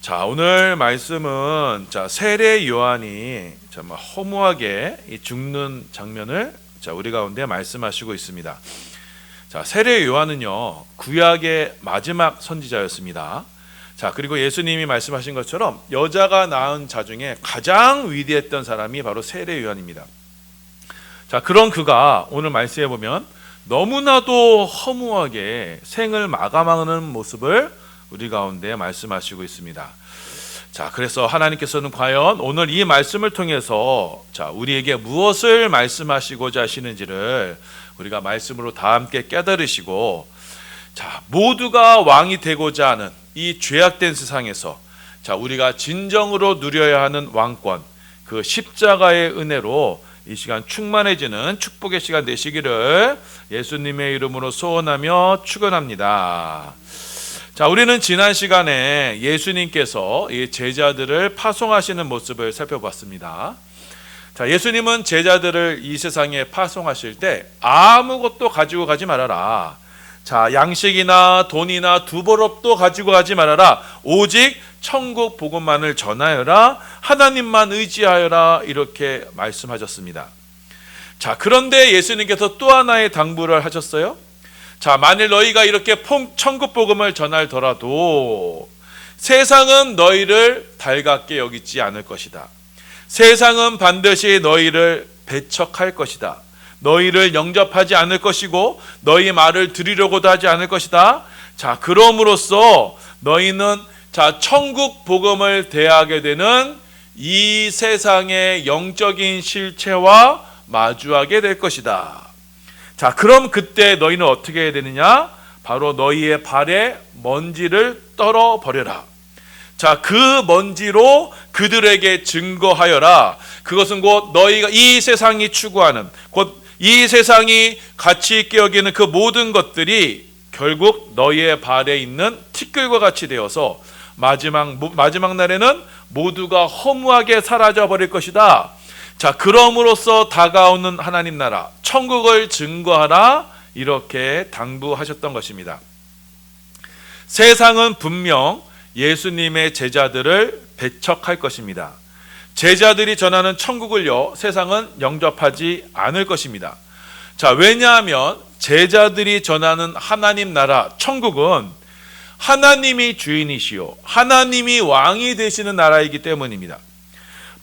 자, 오늘 말씀은 세례 요한이 정말 허무하게 죽는 장면을 우리 가운데 말씀하시고 있습니다. 자, 세례 요한은요, 구약의 마지막 선지자였습니다. 자, 그리고 예수님이 말씀하신 것처럼 여자가 낳은 자 중에 가장 위대했던 사람이 바로 세례 요한입니다. 자, 그런 그가 오늘 말씀해 보면 너무나도 허무하게 생을 마감하는 모습을 우리 가운데 말씀하시고 있습니다. 자, 그래서 하나님께서는 과연 오늘 이 말씀을 통해서 우리에게 무엇을 말씀하시고자 하시는지를 우리가 말씀으로 다 함께 깨달으시고, 모두가 왕이 되고자 하는 이 죄악된 세상에서 우리가 진정으로 누려야 하는 왕권, 그 십자가의 은혜로 이 시간 충만해지는 축복의 시간 되시기를 예수님의 이름으로 소원하며 축원합니다. 자, 우리는 지난 시간에 예수님께서 이 제자들을 파송하시는 모습을 살펴봤습니다. 자, 예수님은 제자들을 이 세상에 파송하실 때 아무것도 가지고 가지 말아라. 자, 양식이나 돈이나 두보럽도 가지고 가지 말아라. 오직 천국 복음만을 전하여라. 하나님만 의지하여라. 이렇게 말씀하셨습니다. 자, 그런데 예수님께서 또 하나의 당부를 하셨어요. 자, 만일 너희가 이렇게 천국 복음을 전하더라도 세상은 너희를 달갑게 여기지 않을 것이다. 세상은 반드시 너희를 배척할 것이다. 너희를 영접하지 않을 것이고 너희 말을 들으려고도 하지 않을 것이다. 자, 그럼으로써 너희는 천국 복음을 대하게 되는 이 세상의 영적인 실체와 마주하게 될 것이다. 자, 그럼 그때 너희는 어떻게 해야 되느냐? 바로 너희의 발에 먼지를 떨어 버려라. 자, 그 먼지로 그들에게 증거하여라. 그것은 곧 너희가 이 세상이 추구하는, 곧 이 세상이 가치 있게 여기는 그 모든 것들이 결국 너희의 발에 있는 티끌과 같이 되어서 마지막 날에는 모두가 허무하게 사라져 버릴 것이다. 자, 그럼으로써 다가오는 하나님 나라, 천국을 증거하라. 이렇게 당부하셨던 것입니다. 세상은 분명 예수님의 제자들을 배척할 것입니다. 제자들이 전하는 천국을요, 세상은 영접하지 않을 것입니다. 자, 왜냐하면 제자들이 전하는 하나님 나라, 천국은 하나님이 주인이시요 하나님이 왕이 되시는 나라이기 때문입니다.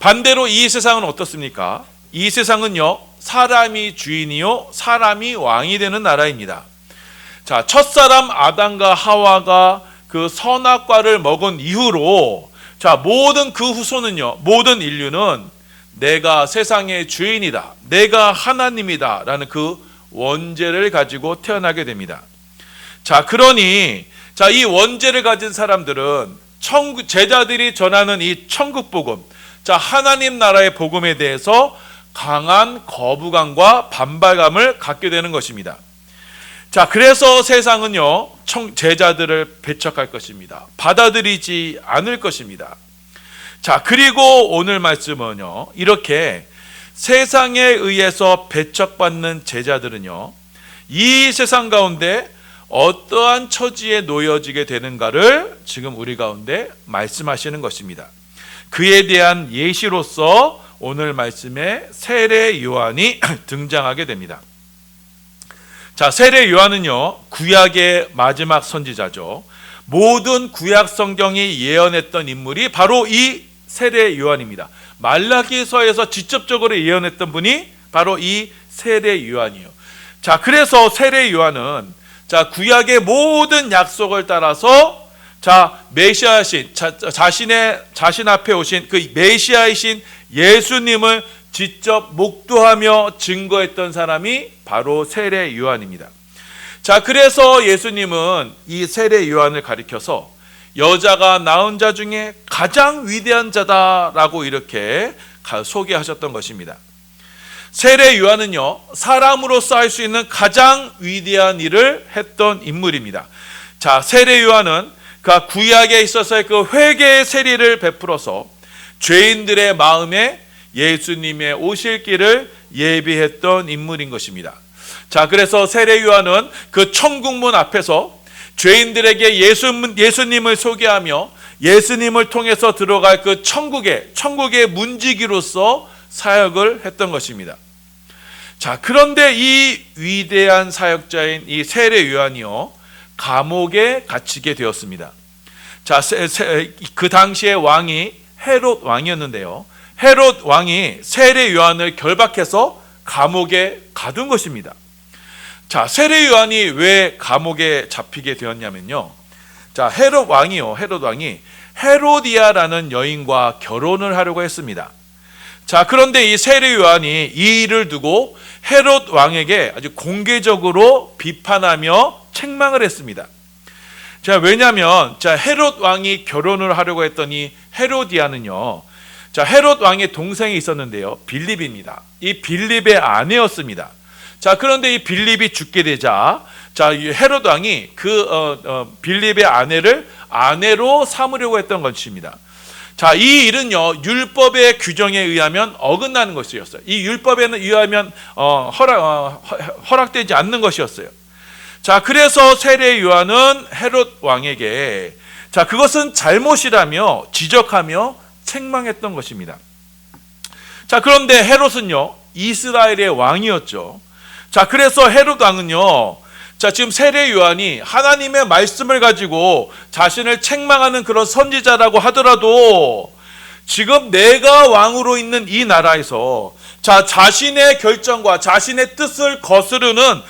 반대로 이 세상은 어떻습니까? 이 세상은요, 사람이 주인이요 사람이 왕이 되는 나라입니다. 자, 첫사람 아담과 하와가 그 선악과를 먹은 이후로 모든 그 후손은요, 모든 인류는 내가 세상의 주인이다, 내가 하나님이다 라는 그 원죄를 가지고 태어나게 됩니다. 자, 그러니 이 원죄를 가진 사람들은 제자들이 전하는 이 천국 복음, 하나님 나라의 복음에 대해서 강한 거부감과 반발감을 갖게 되는 것입니다. 자, 그래서 세상은요, 제자들을 배척할 것입니다. 받아들이지 않을 것입니다. 자, 그리고 오늘 말씀은요, 이렇게 세상에 의해서 배척받는 제자들은요, 이 세상 가운데 어떠한 처지에 놓여지게 되는가를 지금 우리 가운데 말씀하시는 것입니다. 그에 대한 예시로서 오늘 말씀에 세례 요한이 등장하게 됩니다. 자, 세례 요한은요, 구약의 마지막 선지자죠. 모든 구약 성경이 예언했던 인물이 바로 이 세례 요한입니다. 말라기서에서 직접적으로 예언했던 분이 바로 이 세례 요한이에요. 자, 그래서 세례 요한은 구약의 모든 약속을 따라서 메시아이신, 자신 앞에 오신 그 메시아이신 예수님을 직접 목도하며 증거했던 사람이 바로 세례 요한입니다. 자, 그래서 예수님은 이 세례 요한을 가리켜서 여자가 낳은 자 중에 가장 위대한 자다라고 이렇게 소개하셨던 것입니다. 세례 요한은요, 사람으로서 할 수 있는 가장 위대한 일을 했던 인물입니다. 자, 세례 요한은 그 구약에 있어서의 그 회개의 세례를 베풀어서 죄인들의 마음에 예수님의 오실 길을 예비했던 인물인 것입니다. 자, 그래서 세례 요한은 그 천국문 앞에서 죄인들에게 예수님을 소개하며 예수님을 통해서 들어갈 그 천국의 문지기로서 사역을 했던 것입니다. 자, 그런데 이 위대한 사역자인 이 세례 요한이요, 감옥에 갇히게 되었습니다. 자, 그 당시의 왕이 헤롯 왕이었는데요. 헤롯 왕이 세례 요한을 결박해서 감옥에 가둔 것입니다. 자, 세례 요한이 왜 감옥에 잡히게 되었냐면요. 자, 헤롯 왕이 헤로디아라는 여인과 결혼을 하려고 했습니다. 자, 그런데 이 세례 요한이 이 일을 두고 헤롯 왕에게 아주 공개적으로 비판하며 책망을 했습니다. 자, 왜냐하면 헤롯 왕이 결혼을 하려고 했더니 헤로디아는요, 자, 헤롯 왕의 동생이 있었는데요, 빌립입니다. 이 빌립의 아내였습니다. 자, 그런데 이 빌립이 죽게 되자, 자, 헤롯 왕이 빌립의 아내를 아내로 삼으려고 했던 것입니다. 자, 이 일은요, 율법의 규정에 의하면 어긋나는 것이었어요. 이 율법에 의하면 허락되지 않는 것이었어요. 자, 그래서 세례 요한은 헤롯 왕에게 자, 그것은 잘못이라며 지적하며 책망했던 것입니다. 자, 그런데 헤롯은요, 이스라엘의 왕이었죠. 자, 그래서 헤롯 왕은요, 자, 지금 세례 요한이 하나님의 말씀을 가지고 자신을 책망하는 그런 선지자라고 하더라도 지금 내가 왕으로 있는 이 나라에서 자, 자신의 결정과 자신의 뜻을 거스르는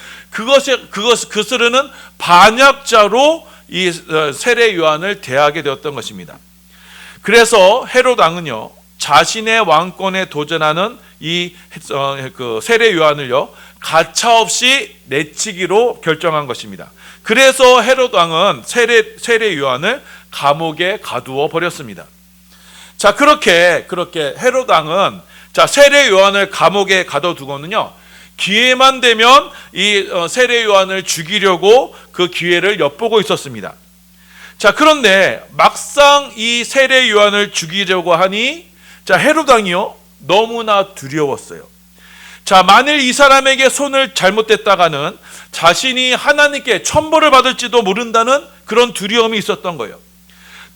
반역자로 이 세례 요한을 대하게 되었던 것입니다. 그래서 헤롯 왕은요, 자신의 왕권에 도전하는 이 세례 요한을요, 가차없이 내치기로 결정한 것입니다. 그래서 헤롯 왕은 세례 요한을 감옥에 가두어 버렸습니다. 자, 그렇게 헤롯 왕은 자, 세례 요한을 감옥에 가둬두고는요, 기회만 되면 이 세례 요한을 죽이려고 그 기회를 엿보고 있었습니다. 자, 그런데 막상 이 세례 요한을 죽이려고 하니 자, 헤롯 왕이요, 너무나 두려웠어요. 자, 만일 이 사람에게 손을 잘못댔다가는 자신이 하나님께 천벌을 받을지도 모른다는 그런 두려움이 있었던 거예요.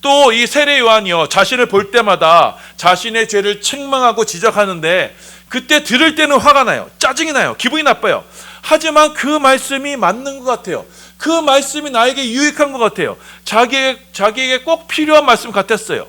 또 이 세례 요한이요, 자신을 볼 때마다 자신의 죄를 책망하고 지적하는데 그때 들을 때는 화가 나요. 짜증이 나요. 기분이 나빠요. 하지만 그 말씀이 맞는 것 같아요. 그 말씀이 나에게 유익한 것 같아요. 자기에게 꼭 필요한 말씀 같았어요.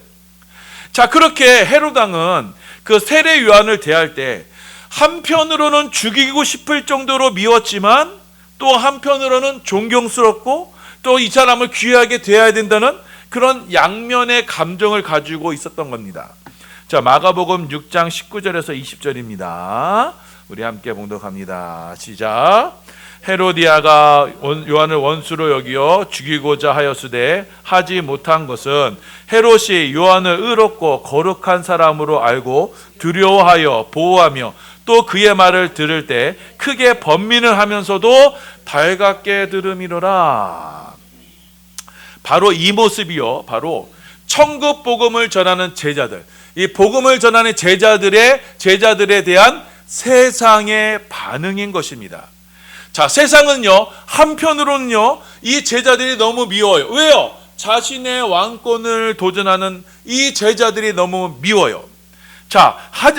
자, 그렇게 헤롯 왕은 그 세례 요한을 대할 때 한편으로는 죽이고 싶을 정도로 미웠지만 또 한편으로는 존경스럽고 또 이 사람을 귀하게 대해야 된다는 그런 양면의 감정을 가지고 있었던 겁니다. 자, 마가복음 6장 19절에서 20절입니다. 우리 함께 봉독합니다. 시작. 헤로디아가 요한을 원수로 여기어 죽이고자 하였으되 하지 못한 것은 헤롯이 요한을 의롭고 거룩한 사람으로 알고 두려워하여 보호하며 또 그의 말을 들을 때 크게 번민을 하면서도 달갑게 들음이로라. 바로 이 모습이요, 바로 천국 복음을 전하는 제자들, 이 복음을 전하는 제자들에 대한 세상의 반응인 것입니다. 자, 세상은요, 한편으로는요, 이 제자들이 너무 미워요. 왜요? 자신의 왕권을 도전하는 이 제자들이 너무 미워요. 자,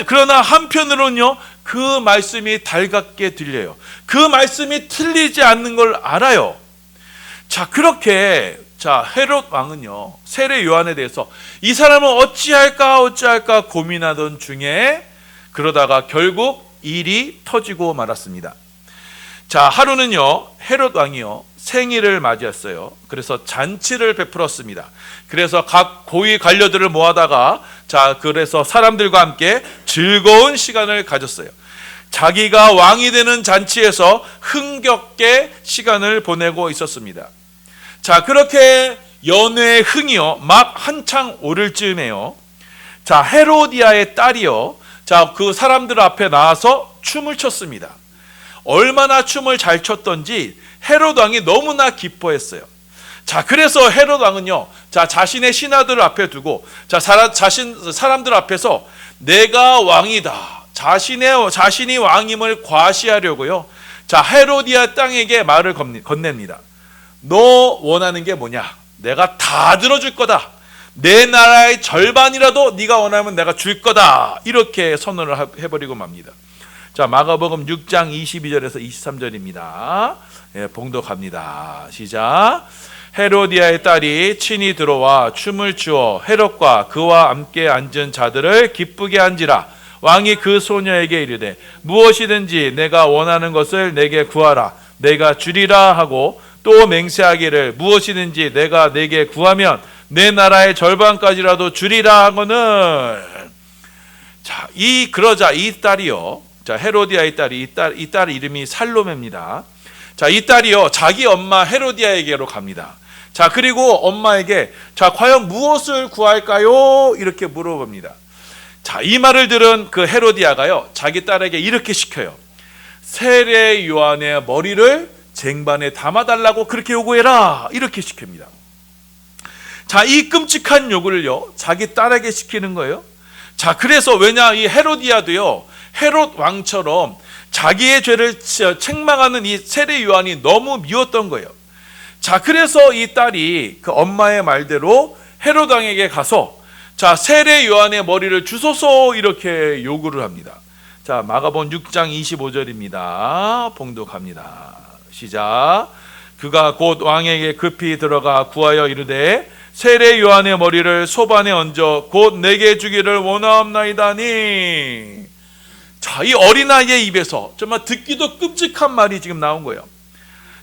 그러나 한편으로는요, 그 말씀이 달갑게 들려요. 그 말씀이 틀리지 않는 걸 알아요. 자, 그렇게 헤롯 왕은요, 세례 요한에 대해서 이 사람은 어찌할까 고민하던 중에 그러다가 결국 일이 터지고 말았습니다. 자, 하루는요, 헤롯 왕이요, 생일을 맞이했어요. 그래서 잔치를 베풀었습니다. 그래서 각 고위 관료들을 모아다가 그래서 사람들과 함께 즐거운 시간을 가졌어요. 자기가 왕이 되는 잔치에서 흥겹게 시간을 보내고 있었습니다. 자, 그렇게 연회의 흥이요, 막 한창 오를 즈음에요, 자, 헤로디아의 딸이요, 그 사람들 앞에 나와서 춤을 췄습니다. 얼마나 춤을 잘 췄던지 헤롯 왕이 너무나 기뻐했어요. 자, 그래서 헤롯 왕은요, 자신의 신하들을 앞에 두고 사람들 앞에서 내가 왕이다, 자신이 왕임을 과시하려고요, 헤로디아 땅에게 말을 건넵니다. 너 원하는 게 뭐냐? 내가 다 들어줄 거다. 내 나라의 절반이라도 네가 원하면 내가 줄 거다. 이렇게 선언을 해버리고 맙니다. 자, 마가복음 6장 22절에서 23절입니다. 예, 봉독합니다. 시작. 헤로디아의 딸이 친히 들어와 춤을 추어 헤롯과 그와 함께 앉은 자들을 기쁘게 한지라. 왕이 그 소녀에게 이르되 무엇이든지 내가 원하는 것을 내게 구하라. 내가 주리라 하고 또 맹세하기를 무엇이든지 내가 내게 구하면 내 나라의 절반까지라도 주리라 하고는. 자, 그러자 이 딸이요. 자, 헤로디아의 딸이 이 딸 이름이 살로메입니다. 자, 이 딸이요. 자기 엄마 헤로디아에게로 갑니다. 자, 그리고 엄마에게 자, 과연 무엇을 구할까요? 이렇게 물어봅니다. 자, 이 말을 들은 그 헤로디아가요. 자기 딸에게 이렇게 시켜요. 세례 요한의 머리를 쟁반에 담아달라고 그렇게 요구해라. 이렇게 시킵니다. 자, 이 끔찍한 요구를요. 자기 딸에게 시키는 거예요. 자, 그래서 왜냐 이 헤로디아도요. 헤롯 왕처럼 자기의 죄를 책망하는 이 세례 요한이 너무 미웠던 거예요. 자, 그래서 이 딸이 그 엄마의 말대로 헤롯 왕에게 가서 자, 세례 요한의 머리를 주소서 이렇게 요구를 합니다. 자, 마가복음 6장 25절입니다. 봉독합니다. 시작. 그가 곧 왕에게 급히 들어가 구하여 이르되 세례 요한의 머리를 소반에 얹어 곧 내게 주기를 원하옵나이다니. 자, 이 어린아이의 입에서 정말 듣기도 끔찍한 말이 지금 나온 거예요.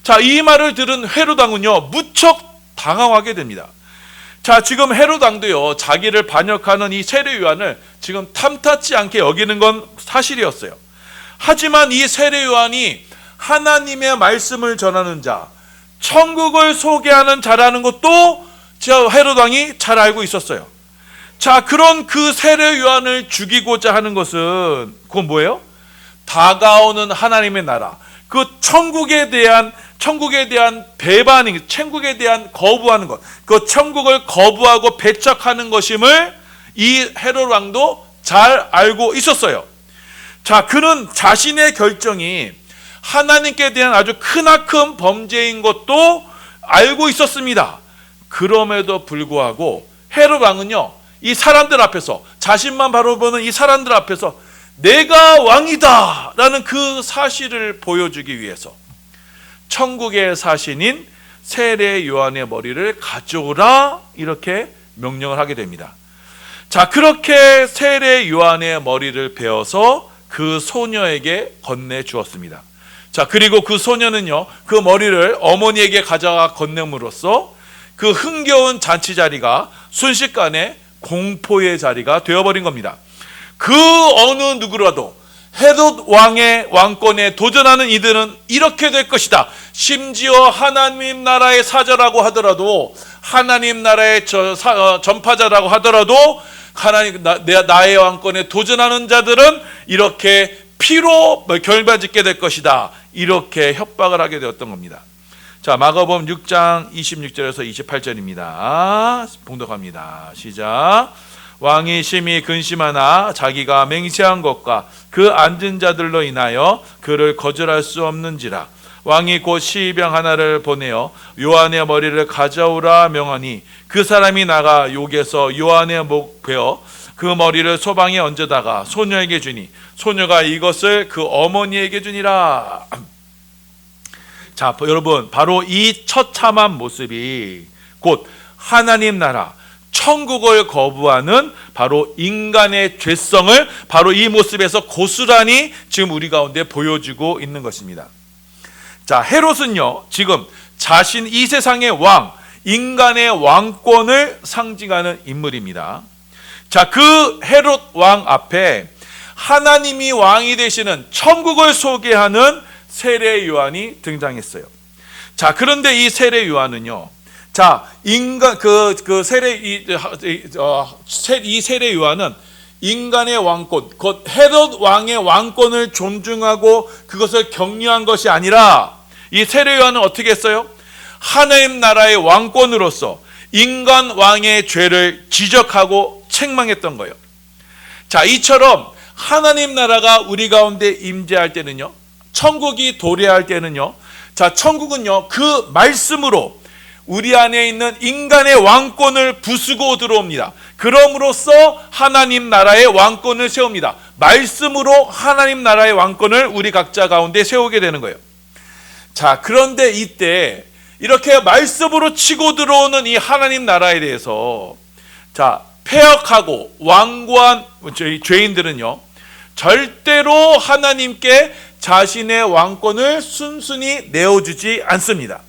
자, 이 말을 들은 헤롯 왕은요 무척 당황하게 됩니다. 자, 지금 헤롯 왕도요 자기를 반역하는 이 세례 요한을 지금 탐탁지 않게 여기는 건 사실이었어요. 하지만 이 세례 요한이 하나님의 말씀을 전하는 자, 천국을 소개하는 자라는 것도 헤롯 왕이 잘 알고 있었어요. 자, 그런 그 세례 요한을 죽이고자 하는 것은 그건 뭐예요? 다가오는 하나님의 나라, 그 천국에 대한 배반이, 천국에 대한 거부하는 것, 그 천국을 거부하고 배척하는 것임을 이 헤롯 왕도 잘 알고 있었어요. 자, 그는 자신의 결정이 하나님께 대한 아주 크나큰 범죄인 것도 알고 있었습니다. 그럼에도 불구하고 헤롯 왕은요 이 사람들 앞에서, 자신만 바라보는 이 사람들 앞에서 내가 왕이다 라는 그 사실을 보여주기 위해서 천국의 사신인 세례 요한의 머리를 가져오라 이렇게 명령을 하게 됩니다. 자, 그렇게 세례 요한의 머리를 베어서 그 소녀에게 건네주었습니다. 자, 그리고 그 소녀는요 그 머리를 어머니에게 가져가 건넴으로써 그 흥겨운 잔치 자리가 순식간에 공포의 자리가 되어버린 겁니다. 그 어느 누구라도 헤롯 왕의 왕권에 도전하는 이들은 이렇게 될 것이다. 심지어 하나님 나라의 사자라고 하더라도, 하나님 나라의 전파자라고 하더라도 나의 왕권에 도전하는 자들은 이렇게 피로 결말짓게 될 것이다. 이렇게 협박을 하게 되었던 겁니다. 자, 마가복음 6장 26절에서 28절입니다. 봉독합니다. 시작. 왕이 심히 근심하나 자기가 맹세한 것과 그 앉은 자들로 인하여 그를 거절할 수 없는지라. 왕이 곧 시병 하나를 보내어 요한의 머리를 가져오라 명하니 그 사람이 나가 욕에서 요한의 목 베어 그 머리를 소방에 얹어다가 소녀에게 주니 소녀가 이것을 그 어머니에게 주니라. 자, 여러분, 바로 이 처참한 모습이 곧 하나님 나라, 천국을 거부하는 바로 인간의 죄성을 바로 이 모습에서 고스란히 지금 우리 가운데 보여주고 있는 것입니다. 자, 헤롯은요 지금 자신 이 세상의 왕, 인간의 왕권을 상징하는 인물입니다. 자, 그 헤롯 왕 앞에 하나님이 왕이 되시는 천국을 소개하는 세례 요한이 등장했어요. 자, 그런데 이 세례 요한은요, 자, 인간 이 세례 요한은 인간의 왕권, 곧 헤롯 왕의 왕권을 존중하고 그것을 격려한 것이 아니라 이 세례 요한은 어떻게 했어요? 하나님 나라의 왕권으로서 인간 왕의 죄를 지적하고 책망했던 거예요. 자, 이처럼 하나님 나라가 우리 가운데 임재할 때는요, 천국이 도래할 때는요, 자, 천국은요 그 말씀으로 우리 안에 있는 인간의 왕권을 부수고 들어옵니다. 그럼으로써 하나님 나라의 왕권을 세웁니다. 말씀으로 하나님 나라의 왕권을 우리 각자 가운데 세우게 되는 거예요. 자, 그런데 이때 이렇게 말씀으로 치고 들어오는 이 하나님 나라에 대해서 폐역하고 완고한 저희 죄인들은요, 절대로 하나님께 자신의 왕권을 순순히 내어주지 않습니다.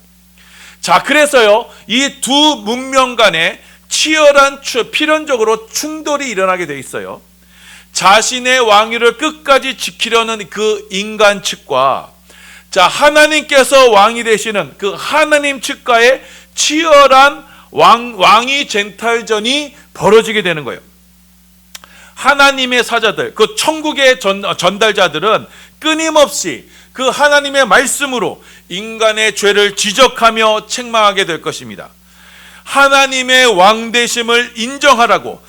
자, 그래서요, 이 두 문명 간에 치열한 필연적으로 충돌이 일어나게 돼 있어요. 자신의 왕위를 끝까지 지키려는 그 인간 측과 하나님께서 왕이 되시는 그 하나님 측과의 치열한 왕위 쟁탈전이 벌어지게 되는 거예요. 하나님의 사자들, 그 천국의 전달자들은 끊임없이 그 하나님의 말씀으로 인간의 죄를 지적하며 책망하게 될 것입니다. 하나님의 왕되심을 인정하라고,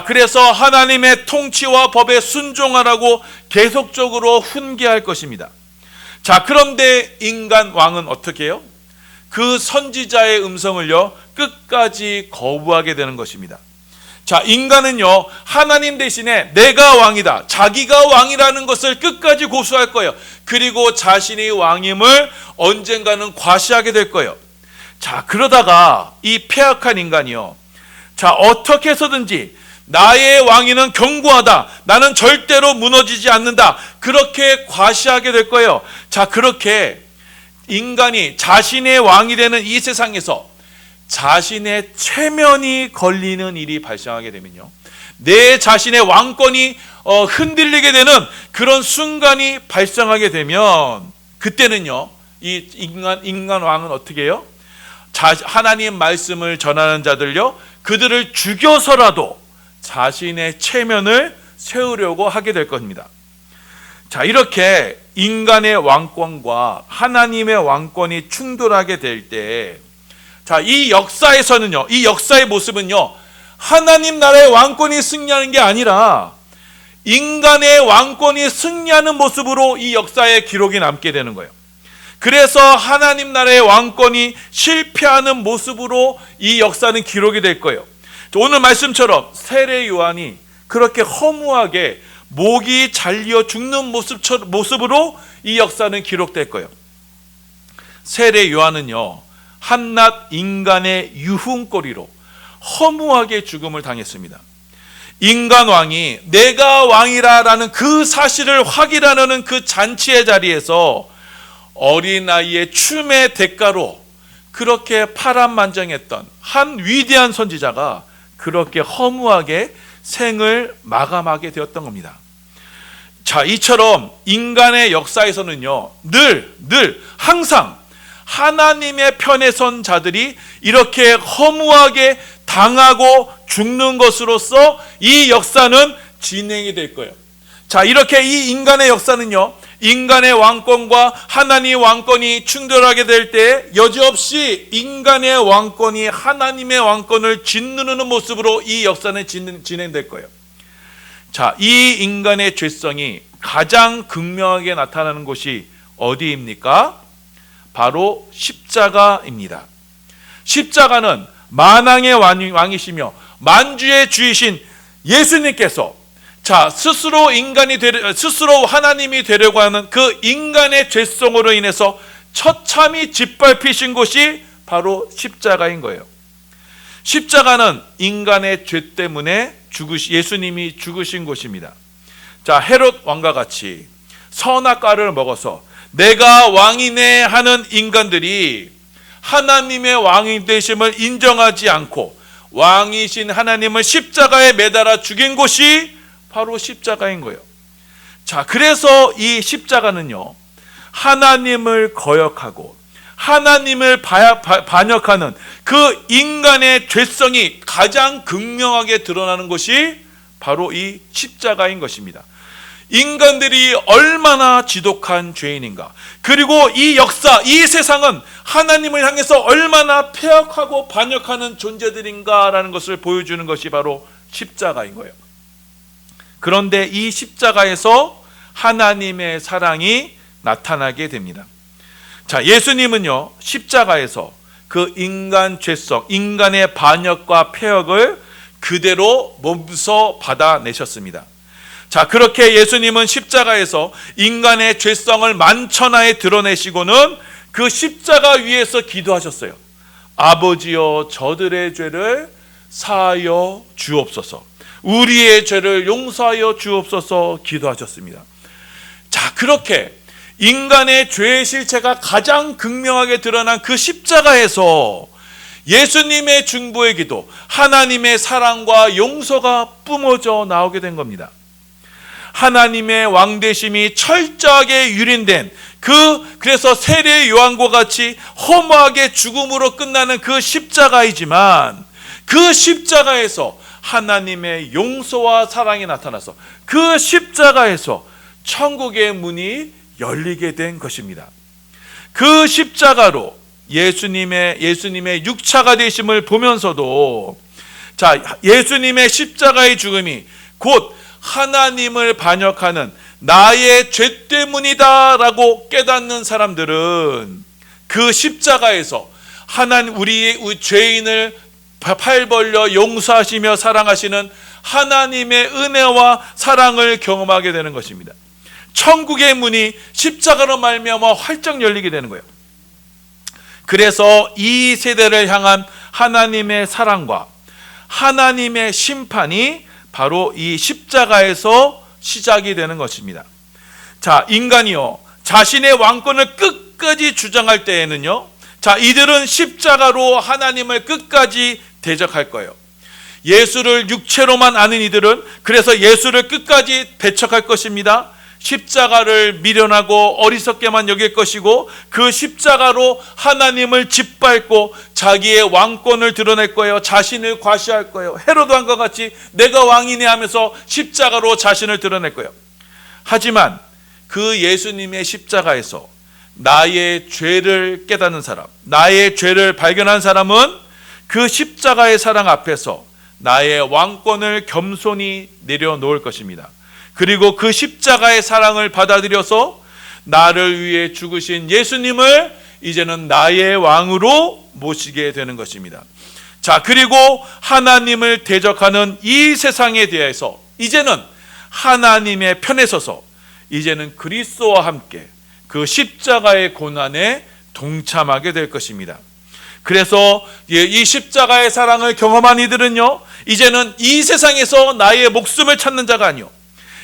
그래서 하나님의 통치와 법에 순종하라고 계속적으로 훈계할 것입니다. 그런데 인간 왕은 어떻게 해요? 그 선지자의 음성을요, 끝까지 거부하게 되는 것입니다. 인간은요, 하나님 대신에 내가 왕이다, 자기가 왕이라는 것을 끝까지 고수할 거예요. 그리고 자신이 왕임을 언젠가는 과시하게 될 거예요. 그러다가 이 패악한 인간이요, 어떻게 해서든지 나의 왕위는 견고하다, 나는 절대로 무너지지 않는다, 그렇게 과시하게 될 거예요. 그렇게 인간이 자신의 왕이 되는 이 세상에서 자신의 체면이 걸리는 일이 발생하게 되면요, 내 자신의 왕권이 흔들리게 되는 그런 순간이 발생하게 되면, 그때는요, 이 인간 왕은 어떻게 해요? 하나님 말씀을 전하는 자들요, 그들을 죽여서라도 자신의 체면을 세우려고 하게 될 겁니다. 이렇게 인간의 왕권과 하나님의 왕권이 충돌하게 될 때, 이 역사에서는요, 이 역사의 모습은요, 하나님 나라의 왕권이 승리하는 게 아니라 인간의 왕권이 승리하는 모습으로 이 역사의 기록이 남게 되는 거예요. 그래서 하나님 나라의 왕권이 실패하는 모습으로 이 역사는 기록이 될 거예요. 오늘 말씀처럼 세례 요한이 그렇게 허무하게 목이 잘려 죽는 모습으로 이 역사는 기록될 거예요. 세례 요한은요, 한낱 인간의 유흥거리로 허무하게 죽음을 당했습니다. 인간 왕이 내가 왕이라는 그 사실을 확인하는 그 잔치의 자리에서 어린아이의 춤의 대가로 그렇게 파란만장했던 한 위대한 선지자가 그렇게 허무하게 생을 마감하게 되었던 겁니다. 이처럼 인간의 역사에서는요, 늘 항상 하나님의 편에 선 자들이 이렇게 허무하게 당하고 죽는 것으로서 이 역사는 진행이 될 거예요. 이렇게 이 인간의 역사는요, 인간의 왕권과 하나님의 왕권이 충돌하게 될 때 여지없이 인간의 왕권이 하나님의 왕권을 짓누르는 모습으로 이 역사는 진행될 거예요. 이 인간의 죄성이 가장 극명하게 나타나는 곳이 어디입니까? 바로 십자가입니다. 십자가는 만왕의 왕이시며 만주의 주이신 예수님께서 스스로 하나님이 되려고 하는 그 인간의 죄성으로 인해서 처참히 짓밟히신 곳이 바로 십자가인 거예요. 십자가는 인간의 죄 때문에 예수님이 죽으신 곳입니다. 헤롯 왕과 같이 선악과를 먹어서 내가 왕이네 하는 인간들이 하나님의 왕이 되심을 인정하지 않고 왕이신 하나님을 십자가에 매달아 죽인 곳이 바로 십자가인 거예요. 그래서 이 십자가는요, 하나님을 거역하고 하나님을 반역하는 그 인간의 죄성이 가장 극명하게 드러나는 것이 바로 이 십자가인 것입니다. 인간들이 얼마나 지독한 죄인인가, 그리고 이 역사, 이 세상은 하나님을 향해서 얼마나 패역하고 반역하는 존재들인가라는 것을 보여주는 것이 바로 십자가인 거예요. 그런데 이 십자가에서 하나님의 사랑이 나타나게 됩니다. 예수님은요, 십자가에서 그 인간 죄성, 인간의 반역과 폐역을 그대로 몸소 받아내셨습니다. 자, 그렇게 예수님은 십자가에서 인간의 죄성을 만천하에 드러내시고는 그 십자가 위에서 기도하셨어요. 아버지여, 저들의 죄를 사하여 주옵소서, 우리의 죄를 용서하여 주옵소서 기도하셨습니다. 자, 그렇게 인간의 죄의 실체가 가장 극명하게 드러난 그 십자가에서 예수님의 중보의 기도, 하나님의 사랑과 용서가 뿜어져 나오게 된 겁니다. 하나님의 왕되심이 철저하게 유린된 그래서 세례 요한과 같이 허무하게 죽음으로 끝나는 그 십자가이지만, 그 십자가에서 하나님의 용서와 사랑이 나타나서 그 십자가에서 천국의 문이 열리게 된 것입니다. 그 십자가로 예수님의 6차가 되심을 보면서도, 자, 예수님의 십자가의 죽음이 곧 하나님을 반역하는 나의 죄 때문이다 라고 깨닫는 사람들은 그 십자가에서 하나님, 우리 죄인을 팔 벌려 용서하시며 사랑하시는 하나님의 은혜와 사랑을 경험하게 되는 것입니다. 천국의 문이 십자가로 말미암아 활짝 열리게 되는 거예요. 그래서 이 세대를 향한 하나님의 사랑과 하나님의 심판이 바로 이 십자가에서 시작이 되는 것입니다. 자, 인간이요, 자신의 왕권을 끝까지 주장할 때에는요, 자, 이들은 십자가로 하나님을 끝까지 대적할 거예요. 예수를 육체로만 아는 이들은 그래서 예수를 끝까지 배척할 것입니다. 십자가를 미련하고 어리석게만 여길 것이고, 그 십자가로 하나님을 짓밟고 자기의 왕권을 드러낼 거예요. 자신을 과시할 거예요. 헤로드 왕과 같이 내가 왕이네 하면서 십자가로 자신을 드러낼 거예요. 하지만 그 예수님의 십자가에서 나의 죄를 깨닫는 사람, 나의 죄를 발견한 사람은 그 십자가의 사랑 앞에서 나의 왕권을 겸손히 내려놓을 것입니다. 그리고 그 십자가의 사랑을 받아들여서 나를 위해 죽으신 예수님을 이제는 나의 왕으로 모시게 되는 것입니다. 자, 그리고 하나님을 대적하는 이 세상에 대해서 이제는 하나님의 편에 서서 이제는 그리스도와 함께 그 십자가의 고난에 동참하게 될 것입니다. 그래서 이 십자가의 사랑을 경험한 이들은요, 이제는 이 세상에서 나의 목숨을 찾는 자가 아니요,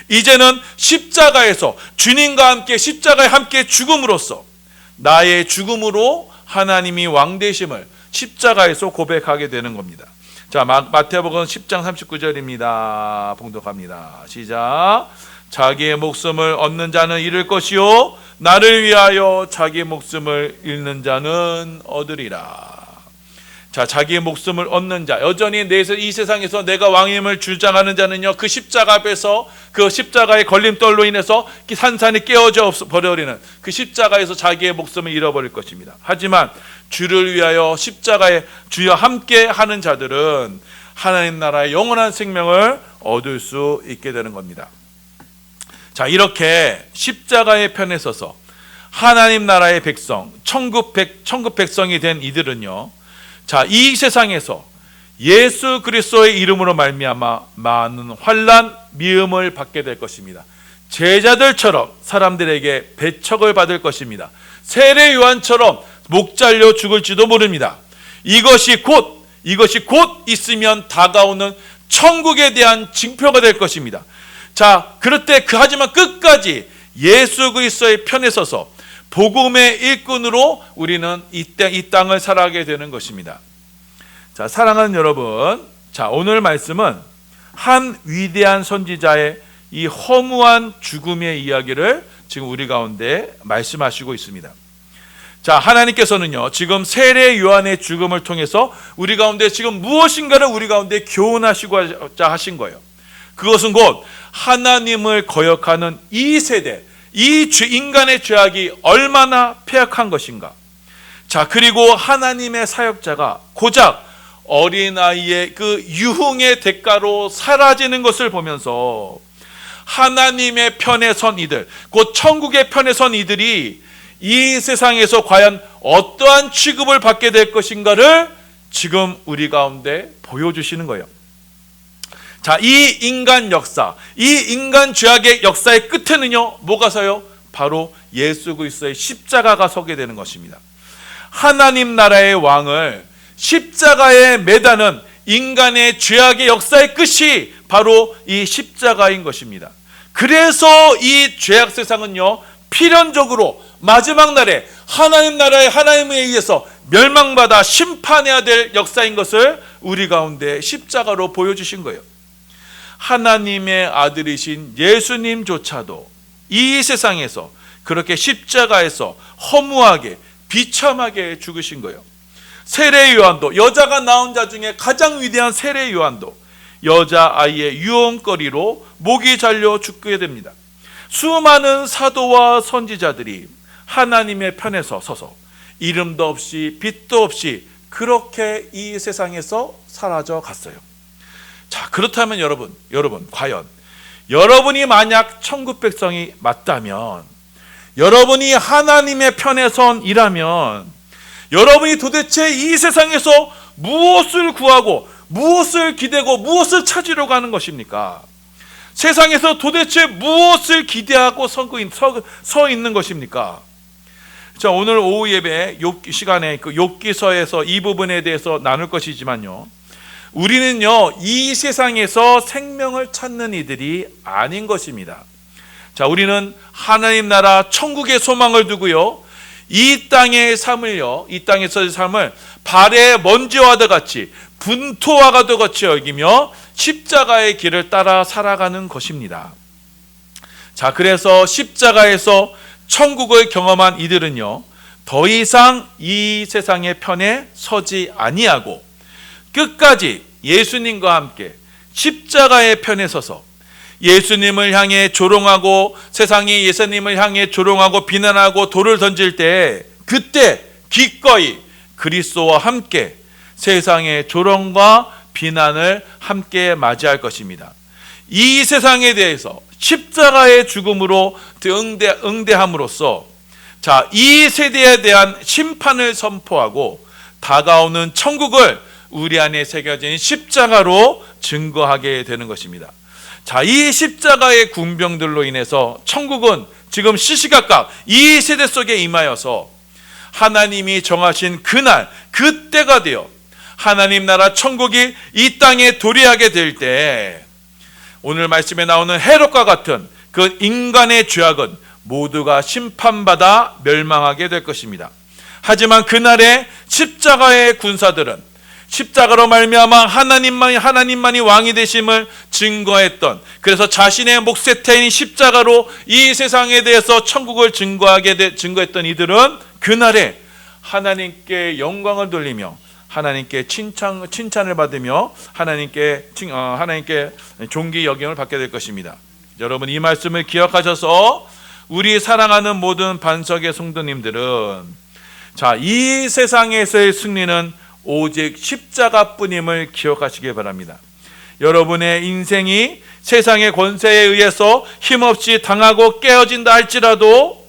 이제는 십자가에서 주님과 함께 십자가에 함께 죽음으로써 나의 죽음으로 하나님이 왕 되심을 십자가에서 고백하게 되는 겁니다. 자, 마태복음 10장 39절입니다. 봉독합니다. 시작. 자기의 목숨을 얻는 자는 잃을 것이요, 나를 위하여 자기의 목숨을 잃는 자는 얻으리라. 자, 자기의 목숨을 얻는 자, 여전히 이 세상에서 내가 왕임을 주장하는 자는요, 그 십자가 앞에서 그 십자가의 걸림돌로 인해서 산산이 깨어져 버려버리는 그 십자가에서 자기의 목숨을 잃어버릴 것입니다. 하지만 주를 위하여 십자가에 주와 함께 하는 자들은 하나님 나라의 영원한 생명을 얻을 수 있게 되는 겁니다. 자, 이렇게 십자가의 편에 서서 하나님 나라의 백성, 천국 백성이 된 이들은요, 자, 이 세상에서 예수 그리스도의 이름으로 말미암아 많은 환난, 미움을 받게 될 것입니다. 제자들처럼 사람들에게 배척을 받을 것입니다. 세례 요한처럼 목 잘려 죽을지도 모릅니다. 이것이 곧 있으면 다가오는 천국에 대한 징표가 될 것입니다. 자, 그럴 때 하지만 끝까지 예수 그리스도의 편에 서서 복음의 일꾼으로 우리는 이 땅을 살아가게 되는 것입니다. 자, 사랑하는 여러분, 자, 오늘 말씀은 한 위대한 선지자의 이 허무한 죽음의 이야기를 지금 우리 가운데 말씀하시고 있습니다. 자, 하나님께서는요, 지금 세례 요한의 죽음을 통해서 우리 가운데 지금 무엇인가를 우리 가운데 교훈하시고자 하신 거예요. 그것은 곧 하나님을 거역하는 이 세대, 인간의 죄악이 얼마나 폐악한 것인가. 자, 그리고 하나님의 사역자가 고작 어린아이의 그 유흥의 대가로 사라지는 것을 보면서 하나님의 편에 선 이들, 곧 천국의 편에 선 이들이 이 세상에서 과연 어떠한 취급을 받게 될 것인가를 지금 우리 가운데 보여주시는 거예요. 자, 이 인간 역사, 이 인간 죄악의 역사의 끝에는요, 뭐가 서요? 바로 예수 그리스도의 십자가가 서게 되는 것입니다. 하나님 나라의 왕을 십자가에 매다는 인간의 죄악의 역사의 끝이 바로 이 십자가인 것입니다. 그래서 이 죄악 세상은요, 필연적으로 마지막 날에 하나님 나라의 하나님에 의해서 멸망받아 심판해야 될 역사인 것을 우리 가운데 십자가로 보여주신 거예요. 하나님의 아들이신 예수님조차도 이 세상에서 그렇게 십자가에서 허무하게 비참하게 죽으신 거예요. 세례 요한도, 여자가 낳은 자 중에 가장 위대한 세례 요한도 여자아이의 유언거리로 목이 잘려 죽게 됩니다. 수많은 사도와 선지자들이 하나님의 편에 서서 이름도 없이 빛도 없이 그렇게 이 세상에서 사라져 갔어요. 자, 그렇다면 여러분 과연 여러분이 만약 천국 백성이 맞다면, 여러분이 하나님의 편에 선이라면, 여러분이 도대체 이 세상에서 무엇을 구하고 무엇을 기대고 무엇을 찾으려고 하는 것입니까? 세상에서 도대체 무엇을 기대하고 서 있는 것입니까? 자, 오늘 오후 예배 시간에 그 욥기서에서 이 부분에 대해서 나눌 것이지만요, 우리는요 이 세상에서 생명을 찾는 이들이 아닌 것입니다. 자, 우리는 하나님 나라 천국의 소망을 두고요, 이 땅의 삶을요, 이 땅에서의 삶을 발의 먼지와도 같이 분토와도 같이 여기며 십자가의 길을 따라 살아가는 것입니다. 자, 그래서 십자가에서 천국을 경험한 이들은요, 더 이상 이 세상의 편에 서지 아니하고 끝까지 예수님과 함께 십자가의 편에 서서 예수님을 향해 조롱하고, 세상이 예수님을 향해 조롱하고 비난하고 돌을 던질 때, 그때 기꺼이 그리스도와 함께 세상의 조롱과 비난을 함께 맞이할 것입니다. 이 세상에 대해서 십자가의 죽음으로 응대함으로써, 자, 이 세대에 대한 심판을 선포하고 다가오는 천국을 우리 안에 새겨진 십자가로 증거하게 되는 것입니다. 자, 이 십자가의 군병들로 인해서 천국은 지금 시시각각 이 세대 속에 임하여서 하나님이 정하신 그날, 그때가 되어 하나님 나라 천국이 이 땅에 도래하게 될 때, 오늘 말씀에 나오는 헤롯과 같은 그 인간의 죄악은 모두가 심판받아 멸망하게 될 것입니다. 하지만 그날에 십자가의 군사들은 십자가로 말미암아 하나님만이 왕이 되심을 증거했던, 그래서 자신의 목세태인 십자가로 이 세상에 대해서 천국을 증거했던 이들은 그날에 하나님께 영광을 돌리며 하나님께 칭찬을 받으며 하나님께 존귀 여김을 받게 될 것입니다. 여러분, 이 말씀을 기억하셔서 우리 사랑하는 모든 반석의 성도님들은, 자, 이 세상에서의 승리는 오직 십자가뿐임을 기억하시기 바랍니다. 여러분의 인생이 세상의 권세에 의해서 힘없이 당하고 깨어진다 할지라도,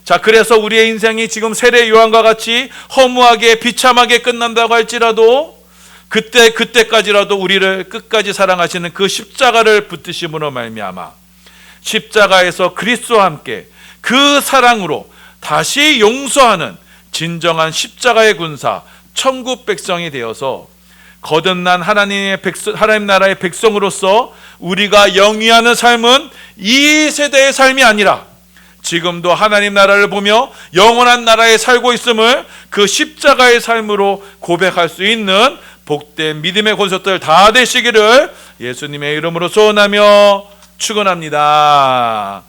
자, 그래서 우리의 인생이 지금 세례 요한과 같이 허무하게 비참하게 끝난다고 할지라도, 그때까지라도 우리를 끝까지 사랑하시는 그 십자가를 붙드심으로 말미암아 십자가에서 그리스도와 함께 그 사랑으로 다시 용서하는 진정한 십자가의 군사, 천국 백성이 되어서 거듭난 하나님 나라의 백성으로서 우리가 영위하는 삶은 이 세대의 삶이 아니라 지금도 하나님 나라를 보며 영원한 나라에 살고 있음을 그 십자가의 삶으로 고백할 수 있는 복된 믿음의 권속들 다 되시기를 예수님의 이름으로 소원하며 축원합니다.